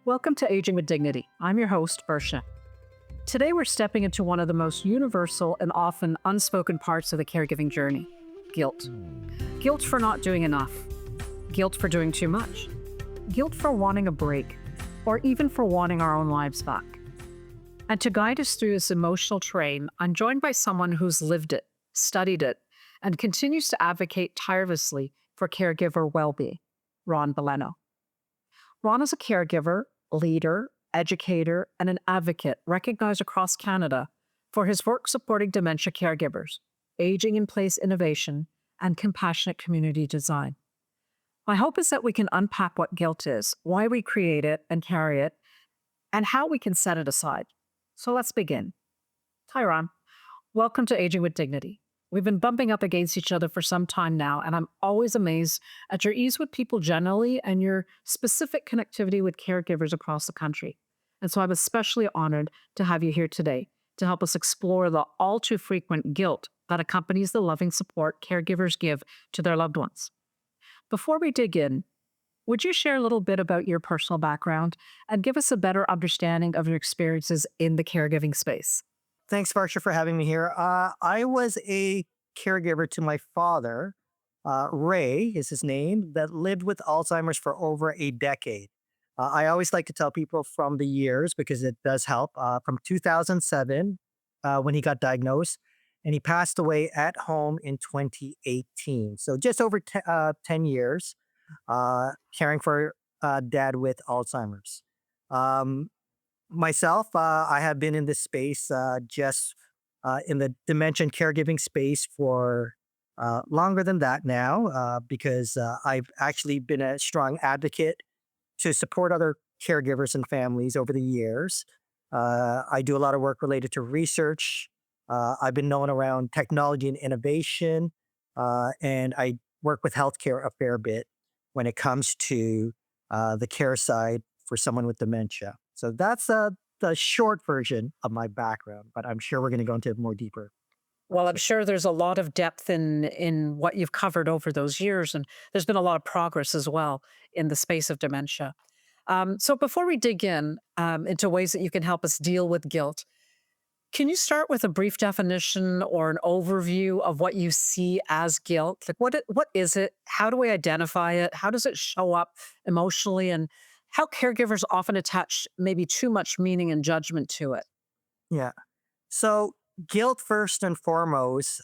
Welcome to Aging with Dignity. I'm your host, Barsha. Today, we're stepping into one of the most universal and often unspoken parts of the caregiving journey: guilt. Guilt for not doing enough, guilt for doing too much, guilt for wanting a break, or even for wanting our own lives back. And to guide us through this emotional terrain, I'm joined by someone who's lived it, studied it, and continues to advocate tirelessly for caregiver well being, Ron Beleno. Ron is a caregiver, leader, educator, and an advocate recognized across Canada for his work supporting dementia caregivers, aging in place innovation, and compassionate community design. My hope is that we can unpack what guilt is, why we create it and carry it, and how we can set it aside. So let's begin. Hi, Ron. Welcome to Aging with Dignity. We've been bumping up against each other for some time now, and I'm always amazed at your ease with people generally and your specific connectivity with caregivers across the country. And so I'm especially honored to have you here today to help us explore the all too frequent guilt that accompanies the loving support caregivers give to their loved ones. Before we dig in, would you share a little bit about your personal background and give us a better understanding of your experiences in the caregiving space? Thanks, Varsha, for having me here. I was a caregiver to my father, Ray is his name, that lived with Alzheimer's for over a decade. I always like to tell people from the years because it does help. From 2007, when he got diagnosed, and he passed away at home in 2018. So just over 10 years caring for dad with Alzheimer's. Um, Myself, I have been in this space just in the dementia and caregiving space for longer than that now, because I've actually been a strong advocate to support other caregivers and families over the years. I do a lot of work related to research. I've been known around technology and innovation, and I work with healthcare a fair bit when it comes to the care side for someone with dementia. So that's the short version of my background, but I'm sure we're going to go into more deeper. Well, I'm sure there's a lot of depth in what you've covered over those years, and there's been a lot of progress as well in the space of dementia. So before we dig in into ways that you can help us deal with guilt, can you start with a brief definition or an overview of what you see as guilt? Like what is it? How do we identify it? How does it show up emotionally? And how caregivers often attach maybe too much meaning and judgment to it? Yeah. So guilt, first and foremost,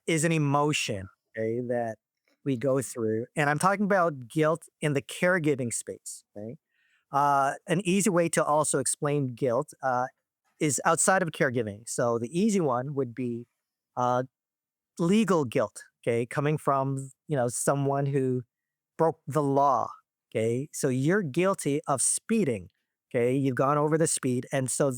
is an emotion, okay, that we go through. And I'm talking about guilt in the caregiving space. Okay. An easy way to also explain guilt is outside of caregiving. So the easy one would be uh, legal guilt, okay, coming from someone who broke the law. Okay, so you're guilty of speeding. Okay, you've gone over the speed, and so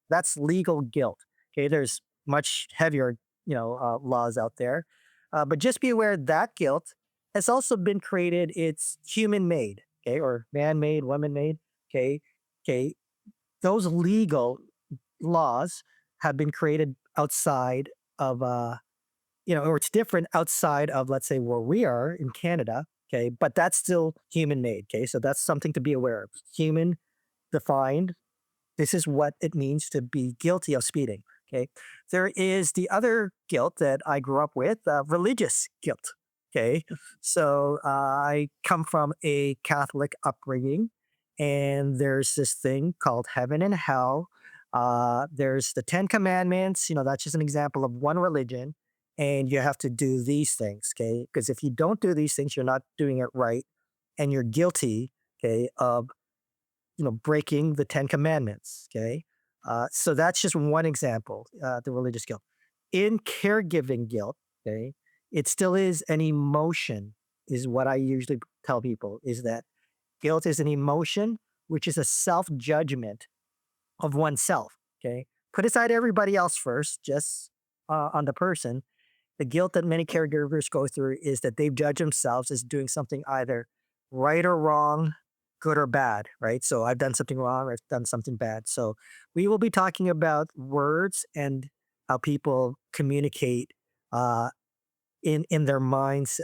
that's legal guilt. Okay, there's much heavier laws out there, but just be aware that guilt has also been created. It's human made, okay, or man made, woman made. Okay, okay, those legal laws have been created outside of or it's different outside of, let's say, where we are in Canada. Okay. But that's still human made. Okay. So that's something to be aware of. Human defined. This is what it means to be guilty of speeding. Okay. There is the other guilt that I grew up with, religious guilt. Okay. So I come from a Catholic upbringing, and there's this thing called heaven and hell. There's the Ten Commandments. That's just an example of one religion, and you have to do these things, okay? Because if you don't do these things, you're not doing it right, and you're guilty, okay, of breaking the Ten Commandments, okay? So that's just one example, the religious guilt. In caregiving guilt, okay, it still is an emotion, is what I usually tell people, is that guilt is an emotion, which is a self judgment of oneself. Okay. Put aside everybody else first, just on the person. The guilt that many caregivers go through is that they've judged themselves as doing something either right or wrong, good or bad, right? So I've done something wrong or I've done something bad. So we will be talking about words and how people communicate uh, in their minds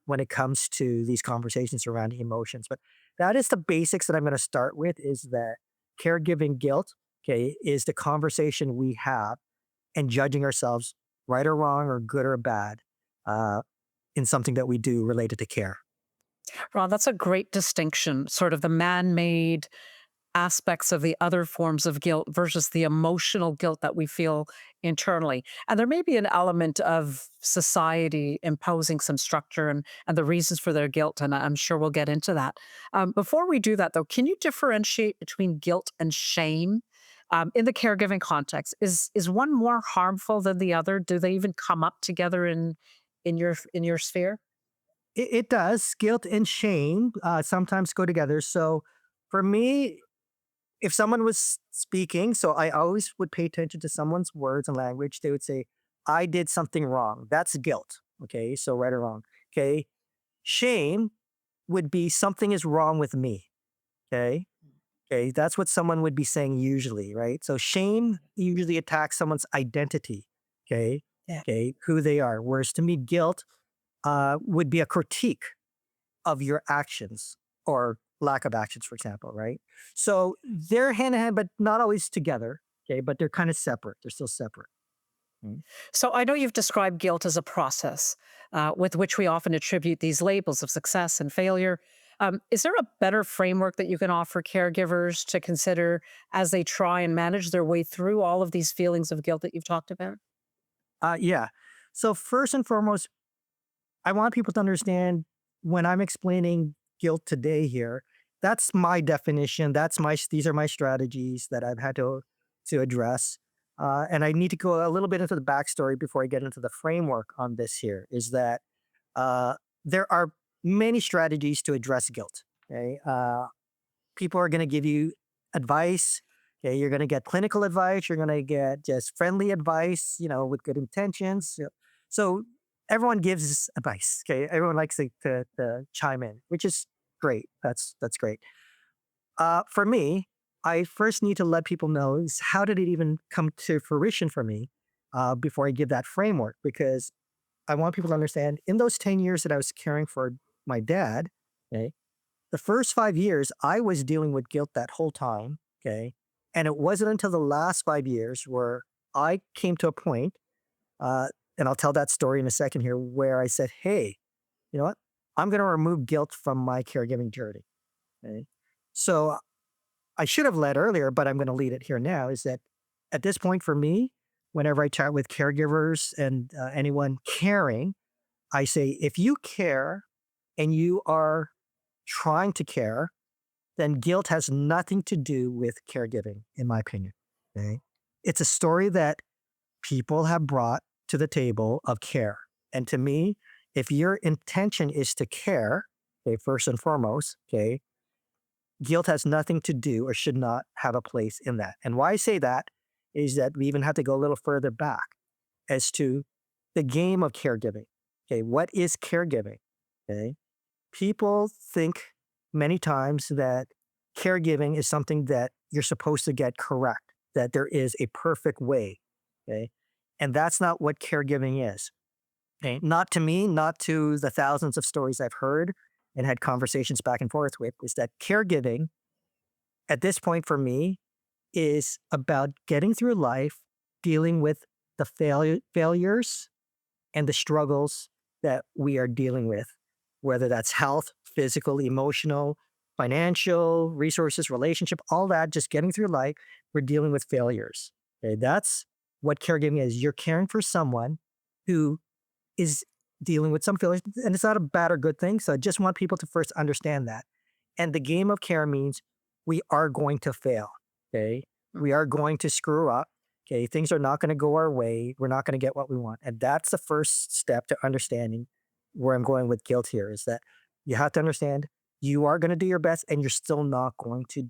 when it comes to these conversations around emotions. But that is the basics that I'm going to start with is that caregiving guilt, okay, is the conversation we have and judging ourselves right or wrong or good or bad uh, in something that we do related to care. Ron, that's a great distinction, sort of the man made aspects of the other forms of guilt versus the emotional guilt that we feel internally. And there may be an element of society imposing some structure and the reasons for their guilt. And I'm sure we'll get into that. Before we do that, though, can you differentiate between guilt and shame? In the caregiving context, is one more harmful than the other? Do they even come up together in your sphere? It does. Guilt and shame sometimes go together. So for me, if someone was speaking, so I always would pay attention to someone's words and language. They would say, I did something wrong. That's guilt. Okay. So right or wrong. Okay. Shame would be something is wrong with me. Okay. Okay. That's what someone would be saying usually. Right. So shame usually attacks someone's identity. Okay. Yeah. Okay. Who they are. Whereas to me, guilt would be a critique of your actions or lack of actions, for example, right? So they're hand in hand, but not always together. Okay, but they're kind of separate. They're still separate. Mm. So I know you've described guilt as a process with which we often attribute these labels of success and failure. Is there a better framework that you can offer caregivers to consider as they try and manage their way through all of these feelings of guilt that you've talked about? Yeah. So first and foremost, I want people to understand when I'm explaining guilt today here, that's my definition. These are my strategies that I've had to address. And I need to go a little bit into the backstory before I get into the framework on this here, is that uh, there are many strategies to address guilt. Okay. People are going to give you advice. Okay, you're going to get clinical advice. You're going to get just friendly advice, with good intentions. So everyone gives advice. Okay, everyone likes to chime in, which is great. That's great. For me, I first need to let people know is how did it even come to fruition for me before I give that framework, because I want people to understand in those 10 years that I was caring for my dad, okay, the first 5 years, I was dealing with guilt that whole time. Okay. And it wasn't until the last 5 years where I came to a point, uh, and I'll tell that story in a second here, where I said, hey, you know what? I'm going to remove guilt from my caregiving journey. Okay. So I should have led earlier, but I'm going to lead it here now is that at this point for me, whenever I chat with caregivers and anyone caring, I say, if you care and you are trying to care, then guilt has nothing to do with caregiving, in my opinion. Okay. It's a story that people have brought to the table of care. And to me, if your intention is to care, okay, first and foremost, okay, guilt has nothing to do or should not have a place in that. And why I say that is that we even have to go a little further back as to the game of caregiving. Okay, what is caregiving? Okay, people think many times that caregiving is something that you're supposed to get correct, that there is a perfect way. Okay. And that's not what caregiving is. Okay. Not to me, not to the thousands of stories I've heard and had conversations back and forth with, is that caregiving at this point for me is about getting through life, dealing with the failures and the struggles that we are dealing with, whether that's health, physical, emotional, financial, resources, relationship, all that, just getting through life, we're dealing with failures. Okay, that's what caregiving is. You're caring for someone who is dealing with some failures, and it's not a bad or good thing. So I just want people to first understand that. And the game of care means we are going to fail. Okay. We are going to screw up. Okay. Things are not going to go our way. We're not going to get what we want. And that's the first step to understanding where I'm going with guilt here is that you have to understand you are going to do your best and you're still not going to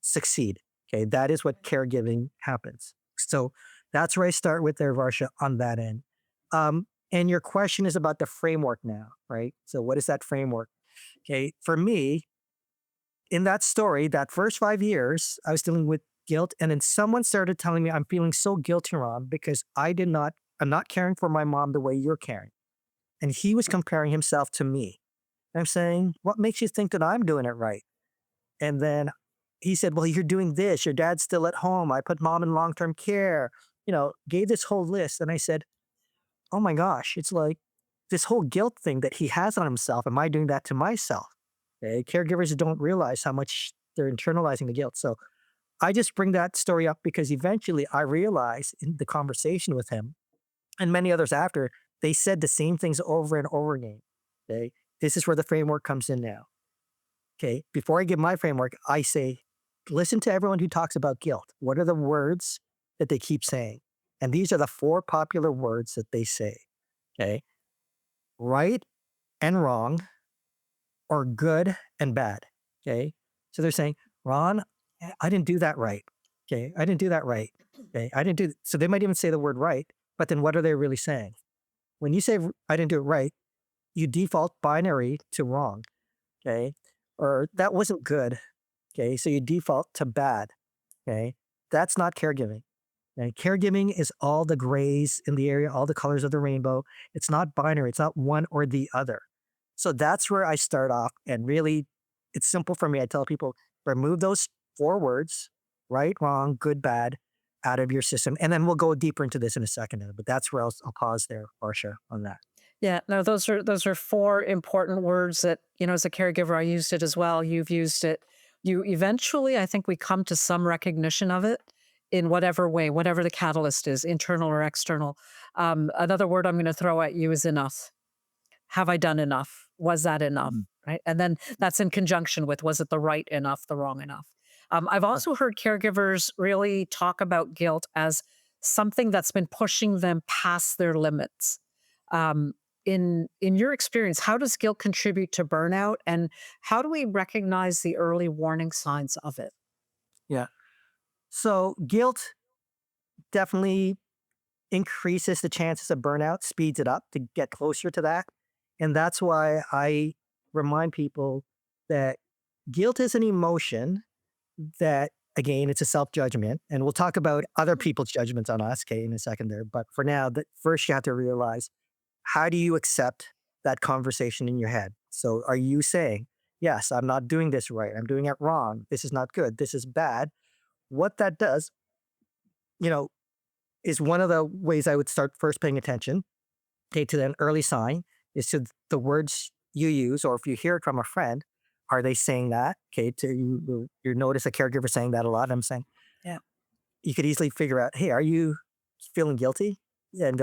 succeed. Okay. That is what caregiving happens. So that's where I start with there, Varsha, on that end. And your question is about the framework now, right? So what is that framework? Okay. For me, in that story, that first 5 years, I was dealing with guilt. And then someone started telling me, I'm feeling so guilty, Ron, because I'm not caring for my mom the way you're caring. And he was comparing himself to me. I'm saying, what makes you think that I'm doing it right? And then he said, well, you're doing this. Your dad's still at home. I put mom in long term care, gave this whole list. And I said, oh my gosh, it's like this whole guilt thing that he has on himself. Am I doing that to myself? Okay? Caregivers don't realize how much they're internalizing the guilt. So I just bring that story up because eventually I realized in the conversation with him and many others after, they said the same things over and over again. Okay. This is where the framework comes in now. Okay. Before I give my framework, I say, listen to everyone who talks about guilt. What are the words that they keep saying? And these are the four popular words that they say. Okay. Right and wrong, or good and bad. Okay. So they're saying, Ron, I didn't do that right. Okay. I didn't do that right. Okay. I didn't do, so they might even say the word right, but then what are they really saying? When you say I didn't do it right, you default binary to wrong. Okay. Or that wasn't good. Okay. So you default to bad. Okay. That's not caregiving. Okay? Caregiving is all the grays in the area, all the colors of the rainbow. It's not binary. It's not one or the other. So that's where I start off. And really, it's simple for me. I tell people remove those four words, right, wrong, good, bad, out of your system. And then we'll go deeper into this in a second. But that's where I'll pause there, Barsha, on that. Yeah, no, those are four important words that, as a caregiver, I used it as well. You've used it. You eventually, I think we come to some recognition of it in whatever way, whatever the catalyst is, internal or external. Another word I'm going to throw at you is enough. Have I done enough? Was that enough? Mm. Right. And then that's in conjunction with, was it the right enough, the wrong enough? I've also heard caregivers really talk about guilt as something that's been pushing them past their limits. Um, in your experience, how does guilt contribute to burnout, and how do we recognize the early warning signs of it? Yeah. So guilt definitely increases the chances of burnout, speeds it up to get closer to that. And that's why I remind people that guilt is an emotion that, again, it's a self judgment. And we'll talk about other people's judgments on us, okay, in a second there. But for now, that first you have to realize, how do you accept that conversation in your head? So are you saying, yes, I'm not doing this right. I'm doing it wrong. This is not good. This is bad. What that does, you know, is one of the ways I would start first paying attention, okay, to an early sign is to the words you use, or if you hear it from a friend, are they saying that? Okay, to you notice a caregiver saying that a lot. I'm saying Yeah. you could easily figure out, hey, are you feeling guilty? Yeah, and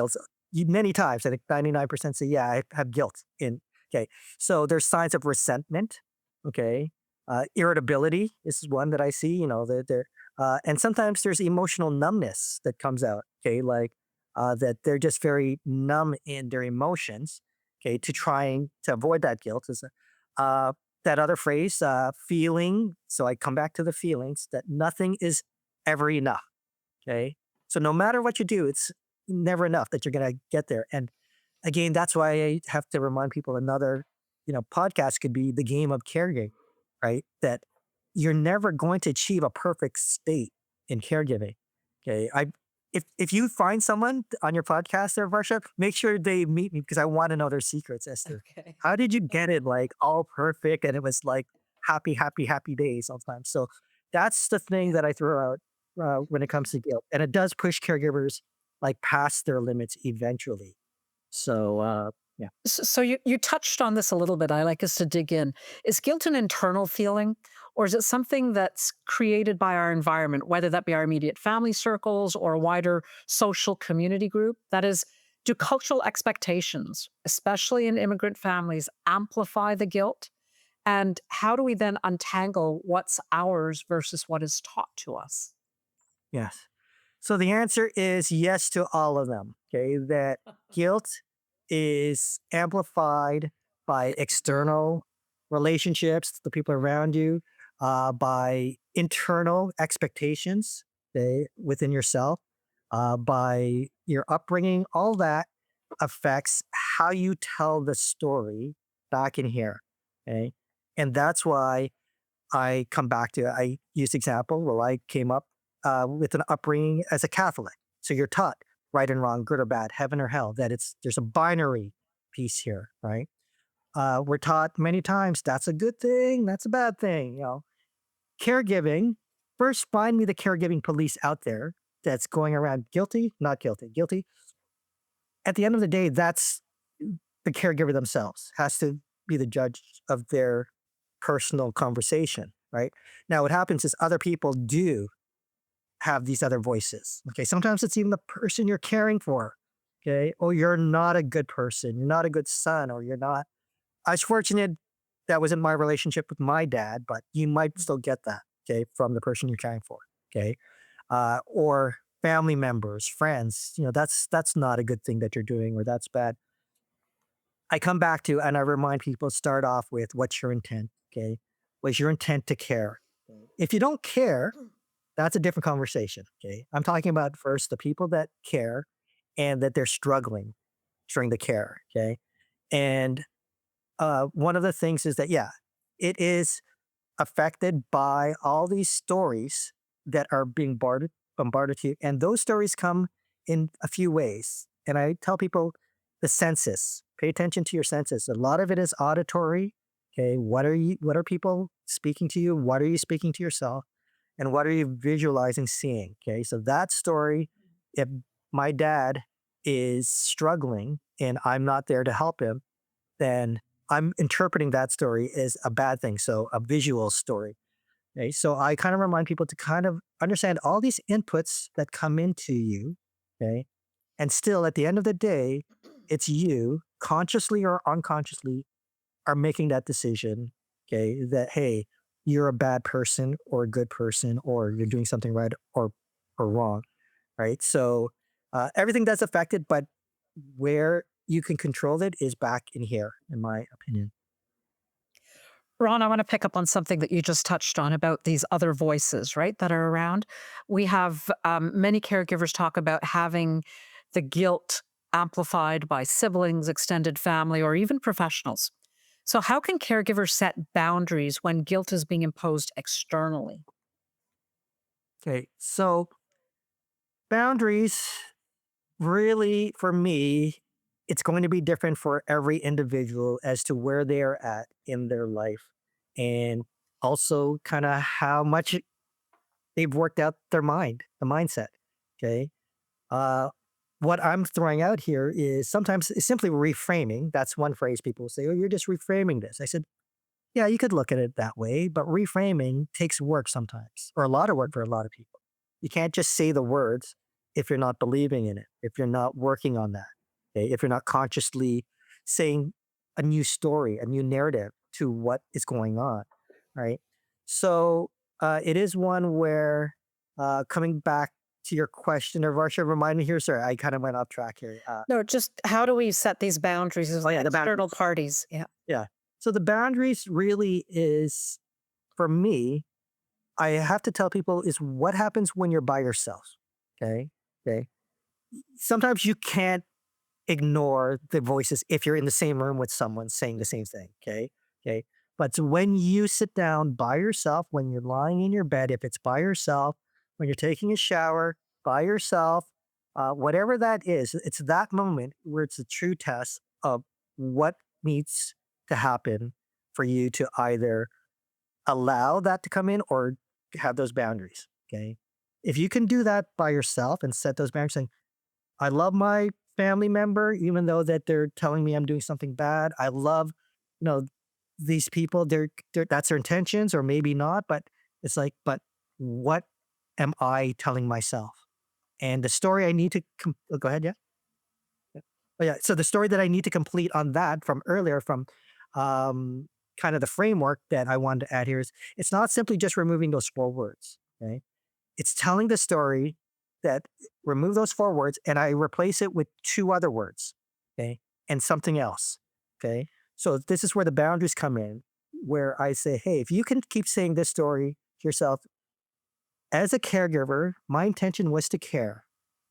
many times, I think 99% say, yeah, I have guilt in. Okay, so there's signs of resentment. Okay, irritability is one that I see. And sometimes there's emotional numbness that comes out. Okay, like that they're just very numb in their emotions. Okay, to trying to avoid that guilt is uh, that other phrase, feeling. So I come back to the feelings that nothing is ever enough. Okay. So no matter what you do, it's never enough that you're going to get there. And again, that's why I have to remind people another, podcast could be the game of caregiving, right? That you're never going to achieve a perfect state in caregiving. Okay. If you find someone on your podcast there, Varsha, make sure they meet me because I want to know their secrets as to Okay. how did you get it like all perfect and it was like happy, happy, happy days all the time. So that's the thing Yeah. that I throw out when it comes to guilt, and it does push caregivers like past their limits eventually. So yeah, So you touched on this a little bit. I like us to dig in. Is guilt an internal feeling, or is it something that's created by our environment, whether that be our immediate family circles or a wider social community group? That is, do cultural expectations, especially in immigrant families, amplify the guilt? And how do we then untangle what's ours versus what is taught to us? yes. So the answer is yes to all of them. Okay, that guilt is amplified by external relationships, the people around you, by internal expectations, okay, within yourself, by your upbringing. All that affects how you tell the story back in here. Okay, and that's why I come back to, I use example. Well, I came up with an upbringing as a Catholic. So you're taught right and wrong, good or bad, heaven or hell, that there's a binary piece here, right? We're taught many times that's a good thing, that's a bad thing. Caregiving, first find me the caregiving police out there that's going around guilty, not guilty, guilty. At the end of the day, that's the caregiver themselves has to be the judge of their personal conversation, right? Now, what happens is other people do have these other voices. Okay. Sometimes it's even the person you're caring for. Okay. Oh, you're not a good person. You're not a good son, or you're not. I was fortunate that wasn't my relationship with my dad, but you might still get that. Okay. From the person you're caring for. Okay. Or family members, friends, that's not a good thing that you're doing, or that's bad. I come back to and I remind people start off with what's your intent? Okay. Was your intent to care? If you don't care, that's a different conversation. Okay. I'm talking about first the people that care and that they're struggling during the care. Okay. And one of the things is that, yeah, it is affected by all these stories that are being bombarded to you. And those stories come in a few ways. And I tell people the senses, pay attention to your senses. A lot of it is auditory. Okay. What are people speaking to you? What are you speaking to yourself? And what are you visualizing seeing? Okay. So that story, if my dad is struggling and I'm not there to help him, then I'm interpreting that story as a bad thing. So a visual story. Okay. So I kind of remind people to kind of understand all these inputs that come into you. Okay. And still at the end of the day, it's you consciously or unconsciously are making that decision. Okay. That, hey, you're a bad person or a good person, or you're doing something right or wrong. Right. So everything that's affected, but where you can control it is back in here, in my opinion. Ron, I want to pick up on something that you just touched on about these other voices, right, that are around. We have many caregivers talk about having the guilt amplified by siblings, extended family, or even professionals. So, how can caregivers set boundaries when guilt is being imposed externally? Okay. So boundaries really, for me, it's going to be different for every individual as to where they are at in their life, and also kind of how much they've worked out their the mindset. Okay. Uh, what I'm throwing out here is sometimes it's simply reframing. That's one phrase people say, oh, you're just reframing this. I said, yeah, you could look at it that way, but reframing takes work sometimes, or a lot of work for a lot of people. You can't just say the words if you're not believing in it, if you're not working on that, okay? If you're not consciously saying a new story, a new narrative to what is going on, right? So it is one where coming back to your question, or Varsha, remind me here, sorry, I kind of went off track here. No, just how do we set these boundaries as Oh yeah, the external boundaries. parties? Yeah. Yeah. So the boundaries really is for me, I have to tell people is what happens when you're by yourself. Okay. Okay. Sometimes you can't ignore the voices if you're in the same room with someone saying the same thing. Okay. Okay. But when you sit down by yourself, when you're lying in your bed, if it's by yourself, when you're taking a shower by yourself, whatever that is, it's that moment where it's a true test of what needs to happen for you to either allow that to come in or have those boundaries. Okay. If you can do that by yourself and set those boundaries, saying, I love my family member, even though that they're telling me I'm doing something bad. I love, you know, these people, that's their intentions, or maybe not, but it's like, but what am I telling myself? And the story I need to go ahead, yeah. Yeah. Oh, yeah. So the story that I need to complete on that from earlier, from um, kind of the framework that I wanted to add here is it's not simply just removing those four words. Okay. It's telling the story that remove those four words and I replace it with two other words. Okay. And something else. Okay. So this is where the boundaries come in, where I say, hey, if you can keep saying this story to yourself, as a caregiver, my intention was to care.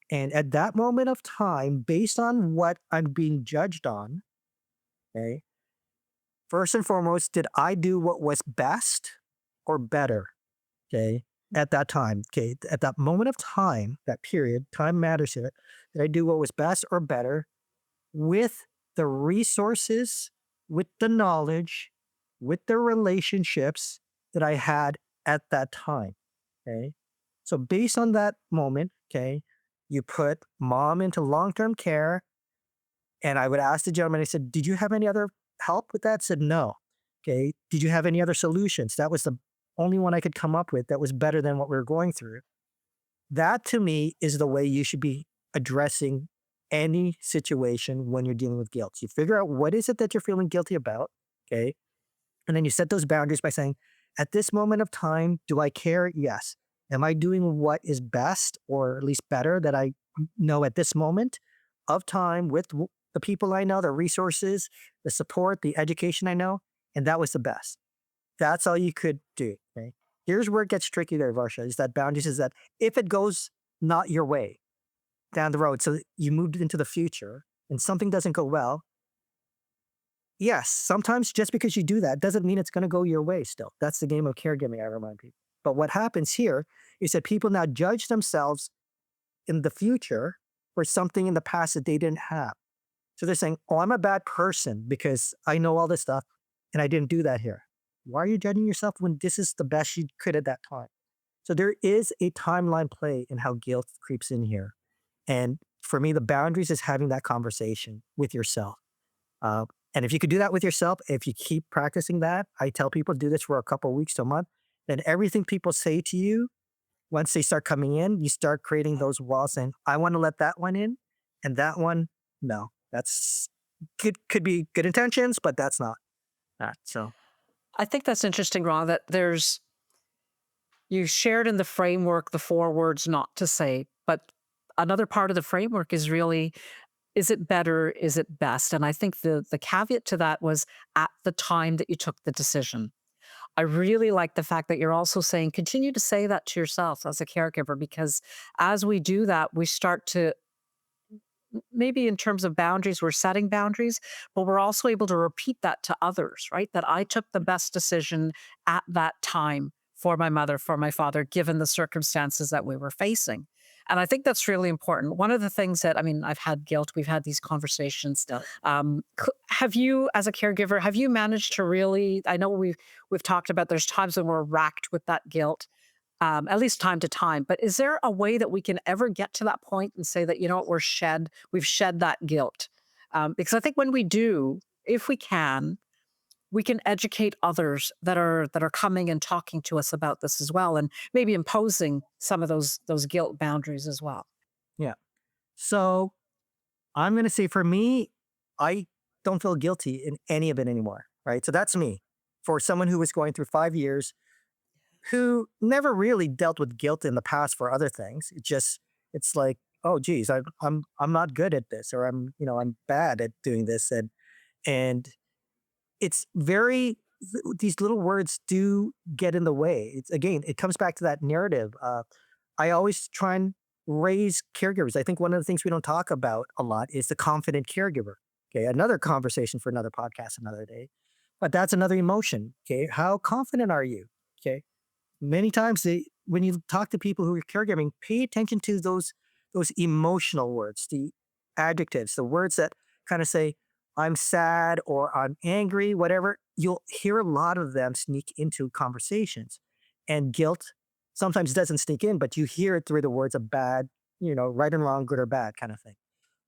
And at that moment of time, based on what I'm being judged on, okay, first and foremost, did I do what was best or better? Okay, at that time, okay, at that moment of time, that period, time matters here. Did I do what was best or better with the resources? with the knowledge, with the relationships that I had at that time. Okay. So based on that moment, okay, you put mom into long-term care. And I would ask the gentleman, I said, did you have any other help with that? Said no. Okay. Did you have any other solutions? That was the only one I could come up with that was better than what we were going through. That to me is the way you should be addressing any situation when you're dealing with guilt. You figure out what is it that you're feeling guilty about. Okay. And then you set those boundaries by saying, at this moment of time, do I care? Yes. Am I doing what is best or at least better that I know at this moment of time with the people I know, the resources, the support, the education I know? And that was the best. That's all you could do. Okay. Here's where it gets tricky there, Varsha, is that boundaries is that if it goes not your way down the road, so you moved into the future and something doesn't go well, yes, sometimes just because you do that doesn't mean it's going to go your way still. That's the game of caregiving, I remind people. But what happens here is that people now judge themselves in the future for something in the past that they didn't have. So they're saying, oh, I'm a bad person because I know all this stuff and I didn't do that here. Why are you judging yourself when this is the best you could at that time? So there is a timeline play in how guilt creeps in here. And for me, the boundaries is having that conversation with yourself. Uh, and if you could do that with yourself, if you keep practicing that, I tell people do this for a couple of weeks to a month, then everything people say to you, once they start coming in, you start creating those walls saying, I want to let that one in and that one, no. That's could be good intentions, but that's not that. So I think that's interesting, Ron, that you shared in the framework the four words not to say, but another part of the framework is really, is it better? Is it best? And I think the caveat to that was at the time that you took the decision. I really like the fact that you're also saying, continue to say that to yourself as a caregiver, because as we do that, we start to, maybe in terms of boundaries, we're setting boundaries, but we're also able to repeat that to others, right? That I took the best decision at that time for my mother, for my father, given the circumstances that we were facing. And I think that's really important. One of the things that, I mean, I've had guilt, we've had these conversations. yeah. Have you, as a caregiver, have you managed to really, I know we've talked about there's times when we're racked with that guilt, at least time to time. But is there a way that we can ever get to that point and say that, you know what, we've shed that guilt? Because I think when we do, if we can educate others that are coming and talking to us about this as well, and maybe imposing some of those guilt boundaries as well. Yeah. So I'm going to say for me, I don't feel guilty in any of it anymore. Right. So that's me. For someone who was going through 5 years, who never really dealt with guilt in the past for other things. It's like, oh geez, I'm not good at this, or I'm bad at doing this. And it's very these little words do get in the way. It's again, it comes back to that narrative. I always try and raise caregivers. I think one of the things we don't talk about a lot is the confident caregiver. Okay, another conversation for another podcast another day. But that's another emotion. Okay, how confident are you? Okay, many times when you talk to people who are caregiving, pay attention to those emotional words, the adjectives, the words that kind of say I'm sad or I'm angry, whatever. You'll hear a lot of them sneak into conversations, and guilt sometimes doesn't sneak in, but you hear it through the words of bad, right and wrong, good or bad kind of thing.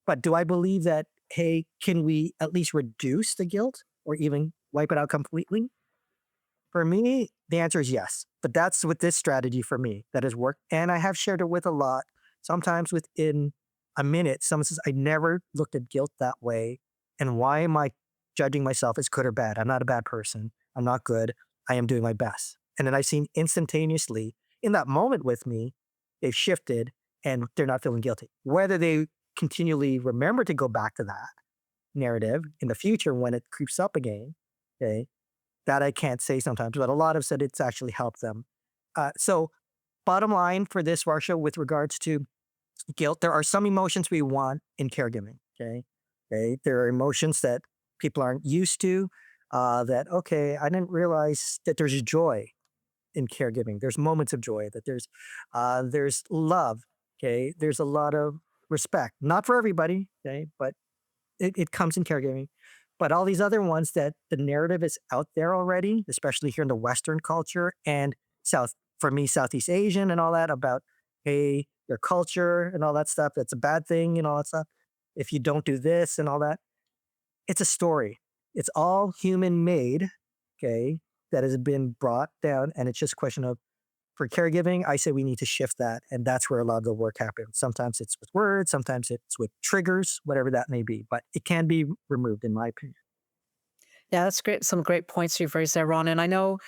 But do I believe that, hey, can we at least reduce the guilt or even wipe it out completely? For me, the answer is yes. But that's with this strategy for me that has worked. And I have shared it with a lot. Sometimes within a minute, someone says, I never looked at guilt that way. And why am I judging myself as good or bad? I'm not a bad person. I'm not good. I am doing my best. And then I've seen instantaneously in that moment with me, they've shifted and they're not feeling guilty. Whether they continually remember to go back to that narrative in the future when it creeps up again, okay, that I can't say sometimes, but a lot have said it's actually helped them. So, bottom line for this, Varsha, with regards to guilt, there are some emotions we want in caregiving. Okay. There are emotions that people aren't used to. That okay, I didn't realize that there's joy in caregiving. There's moments of joy. That there's love. Okay. There's a lot of respect. Not for everybody. Okay, but it comes in caregiving. But all these other ones that the narrative is out there already, especially here in the Western culture and South, for me, Southeast Asian and all that about, hey, your culture and all that stuff, that's a bad thing and all that stuff. If you don't do this and all that, it's a story. It's all human made, okay, that has been brought down. And it's just a question of, for caregiving, I say we need to shift that. And that's where a lot of the work happens. Sometimes it's with words, sometimes it's with triggers, whatever that may be, but it can be removed, in my opinion. Yeah, that's great. Some great points you've raised there, Ron. And I know,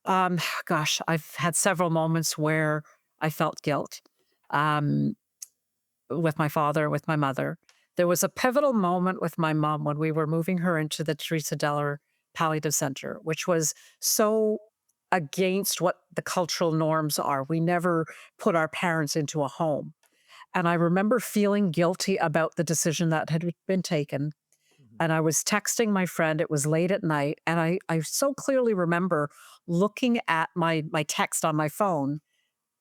gosh, I've had several moments where I felt guilt. Um, with my father, with my mother. There was a pivotal moment with my mom when we were moving her into the Teresa Deller Palliative Center, which was so against what the cultural norms are. We never put our parents into a home. And I remember feeling guilty about the decision that had been taken. Mhm. And I was texting my friend. It was late at night. And I so clearly remember looking at my text on my phone.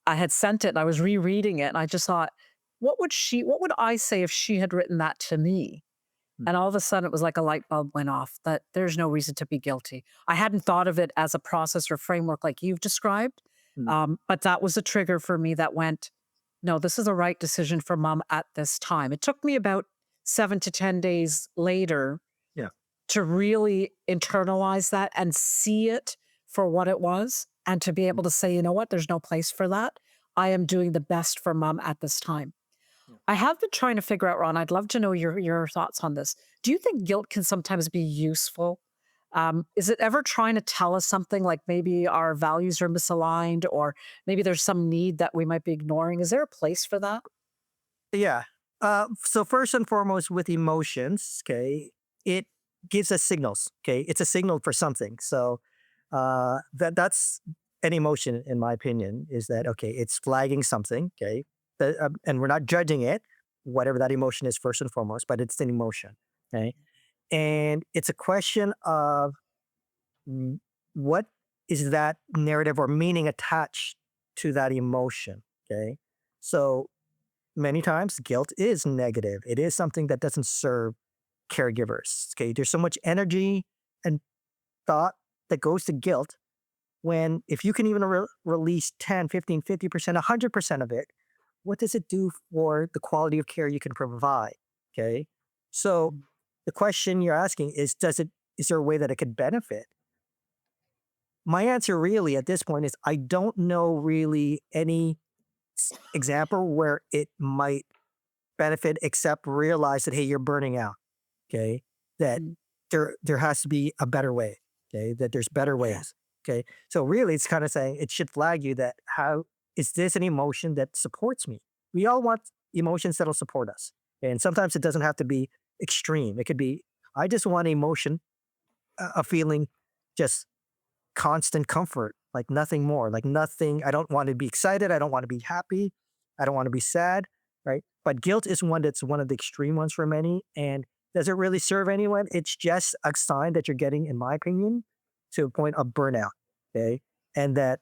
I had sent it and I was rereading it and I just thought, what would I say if she had written that to me? Mm, And all of a sudden it was like a light bulb went off that there's no reason to be guilty. I hadn't thought of it as a process or framework like you've described. mm. But that was a trigger for me that went, no, this is the right decision for mom at this time. It took me about 7 to 10 days later Yeah. to really internalize that and see it for what it was and to be Mm, able to say, you know what, there's no place for that. I am doing the best for mom at this time. yeah. I have been trying to figure out, Ron, I'd love to know your thoughts on this. Do you think guilt can sometimes be useful? Is it ever trying to tell us something like maybe our values are misaligned or maybe there's some need that we might be ignoring? Is there a place for that? Yeah. So first and foremost, with emotions, okay, it gives us signals. Okay, it's a signal for something. So that's an emotion, in my opinion, is that okay? It's flagging something. Okay, and we're not judging it, whatever that emotion is, first and foremost, but it's an emotion. Okay, and it's a question of mm, what is that narrative or meaning attached to that emotion. Okay, so many times guilt is negative. It is something that doesn't serve caregivers. Okay. There's so much energy and thought that goes to guilt when if you can even release 10, 15, 50%, 100% of it, what does it do for the quality of care you can provide? Okay. So Mm. the question you're asking is there a way that it could benefit? My answer really at this point is I don't know really any example where it might benefit except realize that, hey, you're burning out. Okay. That Mm. there has to be a better way. Okay. That there's better Yeah. ways. Okay. So really it's kind of saying it should flag you that how is this an emotion that supports me? We all want emotions that'll support us. And sometimes it doesn't have to be extreme. It could be, I just want emotion, a feeling just constant comfort, like nothing more, like nothing. I don't want to be excited. I don't want to be happy. I don't want to be sad, right? But guilt is one that's one of the extreme ones for many. And does it really serve anyone? It's just a sign that you're getting, in my opinion, to a point of burnout. Okay. And that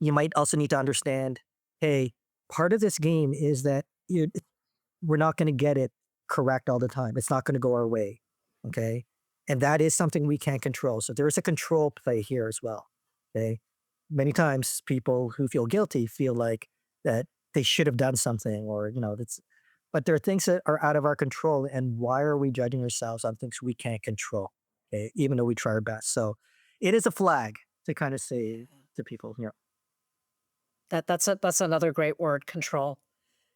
you might also need to understand hey, part of this game is that we're not going to get it correct all the time. It's not going to go our way. Okay. And that is something we can't control. So there is a control play here as well. Okay. Many times people who feel guilty feel like that they should have done something or, that's, but there are things that are out of our control. And why are we judging ourselves on things we can't control? Okay. Even though we try our best. So it is a flag to kind of say to people, That's another great word, control.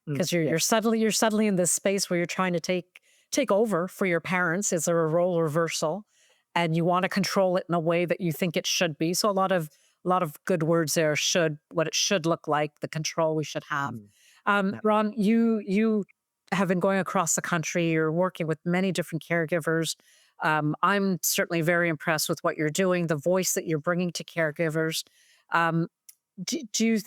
mm, Because you're suddenly in this space where you're trying to take over for your parents. Is there a role reversal? And you want to control it in a way that you think it should be. So a lot of good words there, should, what it should look like, the control we should have. mm, yeah, Ron, you have been going across the country. You're working with many different caregivers. I'm certainly very impressed with what you're doing, the voice that you're bringing to caregivers. Um, do you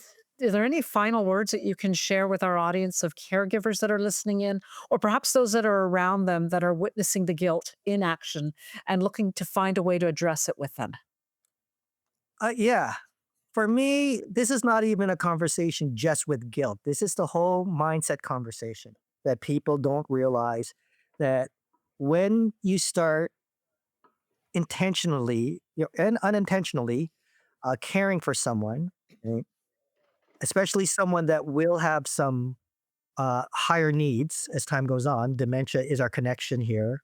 are there any final words that you can share with our audience of caregivers that are listening in, or perhaps those that are around them that are witnessing the guilt in action and looking to find a way to address it with them? yeah. For me, this is not even a conversation just with guilt. This is the whole mindset conversation that people don't realize that when you start intentionally and unintentionally caring for someone, right? Especially someone that will have some higher needs as time goes on. Dementia is our connection here,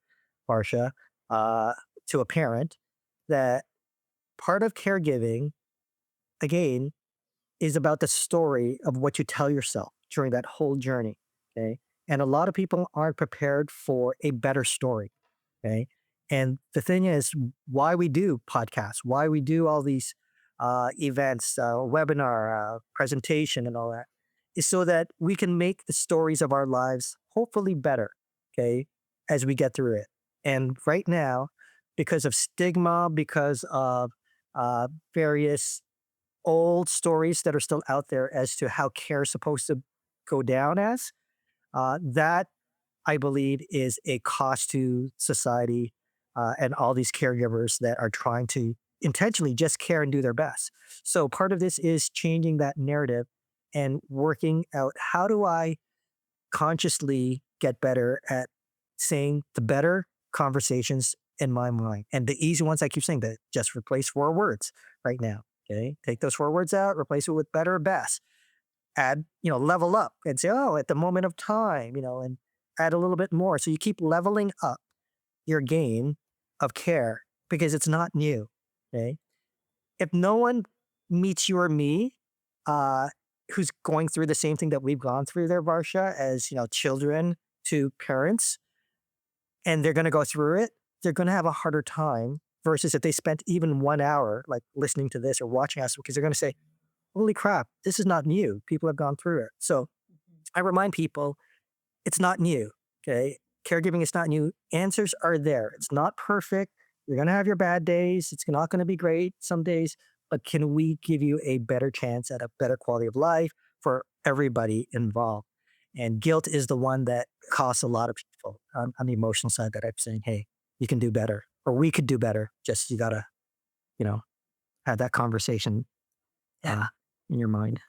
Barsha, uh, to a parent. That part of caregiving, again, is about the story of what you tell yourself during that whole journey. Okay. And a lot of people aren't prepared for a better story. Okay. And the thing is, why we do podcasts, why we do all these events, webinar, presentation, and all that, is so that we can make the stories of our lives hopefully better. Okay. As we get through it. And right now, because of stigma, because of various old stories that are still out there as to how care is supposed to go down as, that I believe is a cost to society and all these caregivers that are trying to intentionally just care and do their best. So part of this is changing that narrative and working out how do I consciously get better at saying the better conversations in my mind. And the easy ones I keep saying that just replace 4 words right now. Okay. Take those 4 words out, replace it with better or best. Add, level up and say, oh, at the moment of time, and add a little bit more. So you keep leveling up your game of care because it's not new. Okay. If no one meets you or me, who's going through the same thing that we've gone through there, Varsha, as children to parents, and they're going to go through it, they're going to have a harder time versus if they spent even 1 hour like listening to this or watching us, because they're going to say, holy crap, this is not new. People have gone through it. So I remind people it's not new. Okay. Caregiving is not new. Answers are there. It's not perfect. You're going to have your bad days. It's not going to be great some days, but can we give you a better chance at a better quality of life for everybody involved? And guilt is the one that costs a lot of people on the emotional side that I'm saying, hey, you can do better or we could do better. Just you got to, have that conversation in your mind.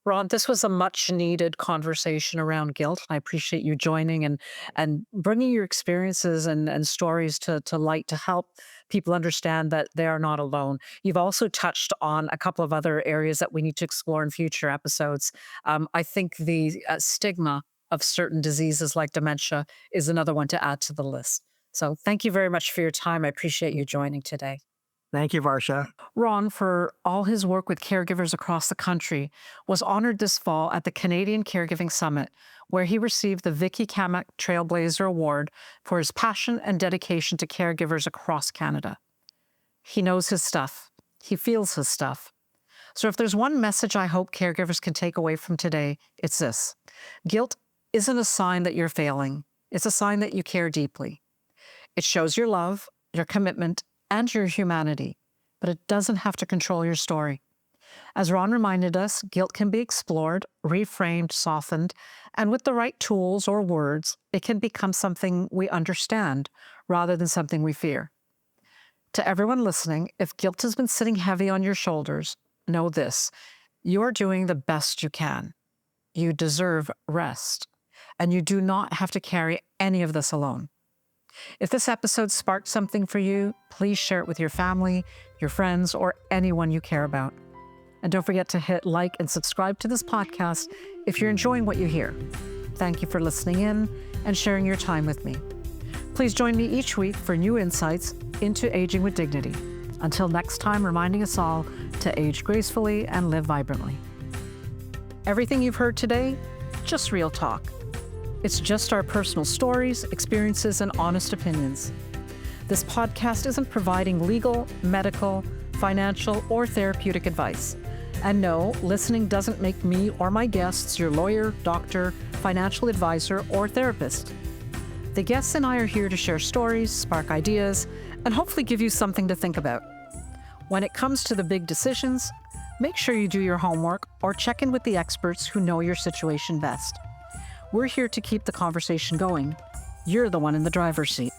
Ron, this was a much needed conversation around guilt. I appreciate you joining and bringing your experiences and stories to light to help people understand that they are not alone. You've also touched on a couple of other areas that we need to explore in future episodes. I think the stigma of certain diseases like dementia is another one to add to the list. So thank you very much for your time. I appreciate you joining today. Thank you, Varsha. Ron, for all his work with caregivers across the country, was honored this fall at the Canadian Caregiving Summit, where he received the Vicky Kamak Trailblazer Award for his passion and dedication to caregivers across Canada. He knows his stuff. He feels his stuff. So if there's one message I hope caregivers can take away from today, it's this. Guilt isn't a sign that you're failing. It's a sign that you care deeply. It shows your love, your commitment, and your humanity, but it doesn't have to control your story. As Ron reminded us, guilt can be explored, reframed, softened, and with the right tools or words, it can become something we understand rather than something we fear. To everyone listening, if guilt has been sitting heavy on your shoulders, know this: you're doing the best you can. You deserve rest, and you do not have to carry any of this alone. If this episode sparked something for you, please share it with your family, your friends, or anyone you care about. And don't forget to hit like and subscribe to this podcast if you're enjoying what you hear. Thank you for listening in and sharing your time with me. Please join me each week for new insights into aging with dignity. Until next time, reminding us all to age gracefully and live vibrantly. Everything you've heard today, just real talk. It's just our personal stories, experiences, and honest opinions. This podcast isn't providing legal, medical, financial, or therapeutic advice. And no, listening doesn't make me or my guests your lawyer, doctor, financial advisor, or therapist. The guests and I are here to share stories, spark ideas, and hopefully give you something to think about. When it comes to the big decisions, make sure you do your homework or check in with the experts who know your situation best. We're here to keep the conversation going. You're the one in the driver's seat.